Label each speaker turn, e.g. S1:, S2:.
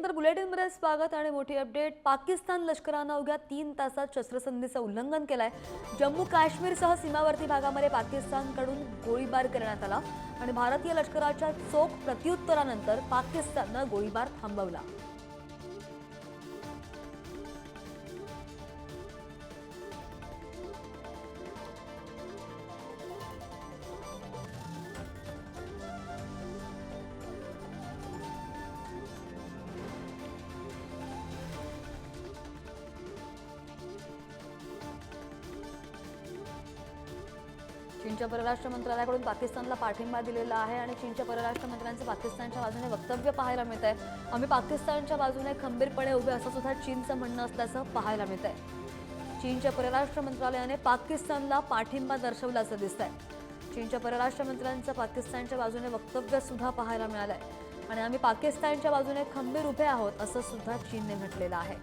S1: नमस्कार, बुलेटिनमध्ये स्वागत आणि मोठी अपडेट। पाकिस्तान लष्करानं अवघ्या 3 तासात शस्त्रसंधीचं उल्लंघन केलंय। जम्मू काश्मीरसह सीमावर्ती भागामध्ये पाकिस्तानकडून गोळीबार करण्यात आला आणि भारतीय लष्कराच्या चोख प्रत्युत्तरानंतर पाकिस्ताननं गोळीबार थांबवला। चीनच्या परराष्ट्र मंत्रालयाकडून पाकिस्तानला पाठिंबा दिलेला आहे आणि चीनच्या परराष्ट्र मंत्र्यांचं पाकिस्तानच्या बाजूने वक्तव्य पाहायला मिळत आहे। आम्ही पाकिस्तानच्या बाजूने खंबीरपणे उभे असं सुद्धा चीनचं म्हणणं असल्याचं पाहायला मिळत आहे। चीनच्या परराष्ट्र मंत्रालयाने पाकिस्तानला पाठिंबा दर्शवल्याचं दिसतंय। चीनच्या परराष्ट्र मंत्र्यांचं पाकिस्तानच्या बाजूने वक्तव्य सुद्धा पाहायला मिळालंय आणि आम्ही पाकिस्तानच्या बाजूने खंबीर उभे आहोत असं सुद्धा चीनने म्हटलेलं आहे।